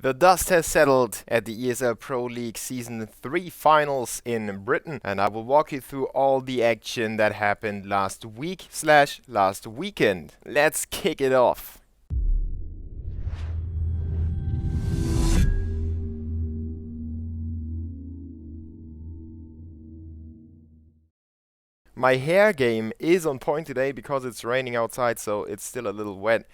The dust has settled at the ESL Pro League Season 3 finals in Britain, and I will walk you through all the action that happened last week/last weekend. Let's kick it off. My hair game is on point today because it's raining outside, so it's still a little wet.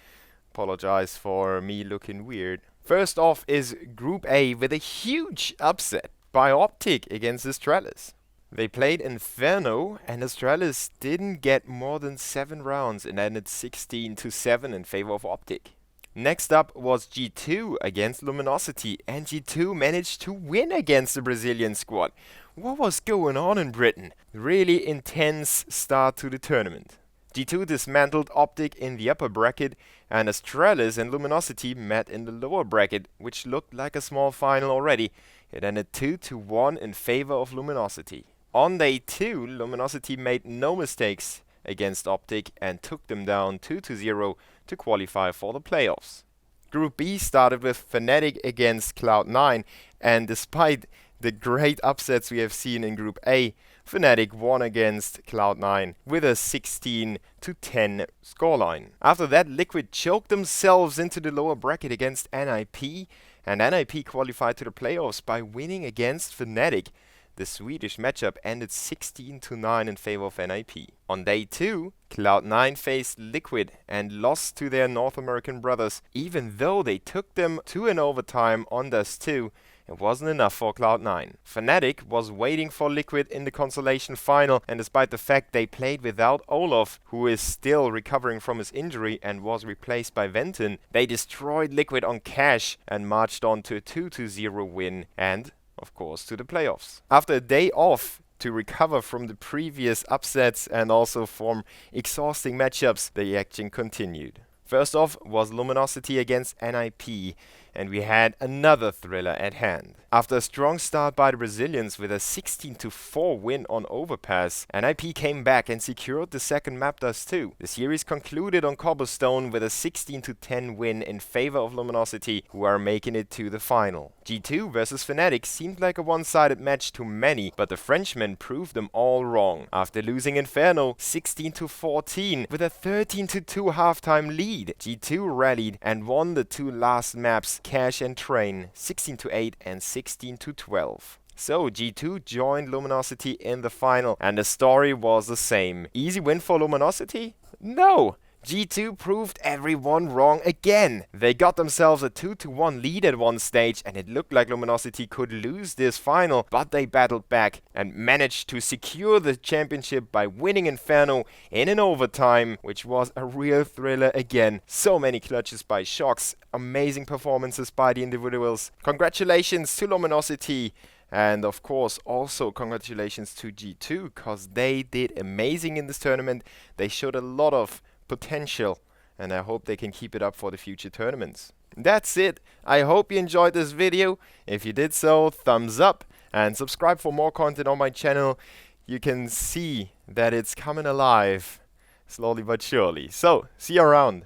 Apologize for me looking weird. First off is Group A with a huge upset by Optic against Astralis. They played Inferno and Astralis didn't get more than 7 rounds and ended 16-7 in favor of Optic. Next up was G2 against Luminosity, and G2 managed to win against the Brazilian squad. What was going on in Britain? Really intense start to the tournament. G2 dismantled Optic in the upper bracket, and Astralis and Luminosity met in the lower bracket, which looked like a small final already. It ended 2-1 in favor of Luminosity. On day 2, Luminosity made no mistakes against Optic and took them down 2-0 to qualify for the playoffs. Group B started with Fnatic against Cloud9, and despite the great upsets we have seen in Group A, Fnatic won against Cloud9 with a 16-10 scoreline. After that, Liquid choked themselves into the lower bracket against NIP, and NIP qualified to the playoffs by winning against Fnatic. The Swedish matchup ended 16-9 in favor of NIP. On day 2, Cloud9 faced Liquid and lost to their North American brothers, even though they took them to an overtime on Dust 2. It wasn't enough for Cloud9. Fnatic was waiting for Liquid in the consolation final, and despite the fact they played without Olaf, who is still recovering from his injury and was replaced by Venton, they destroyed Liquid on cash and marched on to a 2-0 win and, of course, to the playoffs. After a day off to recover from the previous upsets and also from exhausting matchups, the action continued. First off was Luminosity against NIP, and we had another thriller at hand. After a strong start by the Brazilians with a 16-4 win on Overpass, NIP came back and secured the second map Dust 2. The series concluded on Cobblestone with a 16-10 win in favor of Luminosity, who are making it to the final. G2 versus Fnatic seemed like a one-sided match to many, but the Frenchmen proved them all wrong. After losing Inferno 16-14 with a 13-2 halftime lead, G2 rallied and won the 2 last maps, Cash and Train, 16-8 and 16-12. So G2 joined Luminosity in the final, and the story was the same. Easy win for Luminosity? No! G2 proved everyone wrong again. They got themselves a 2-1 lead at one stage, and it looked like Luminosity could lose this final, but they battled back and managed to secure the championship by winning Inferno in an overtime, which was a real thriller again. So many clutches by Shocks, amazing performances by the individuals. Congratulations to Luminosity. And of course, also congratulations to G2, because they did amazing in this tournament. They showed a lot of potential, and I hope they can keep it up for the future tournaments. That's it. I hope you enjoyed this video. If you did so, thumbs up and subscribe for more content on my channel. You can see that it's coming alive slowly but surely. So, see you around.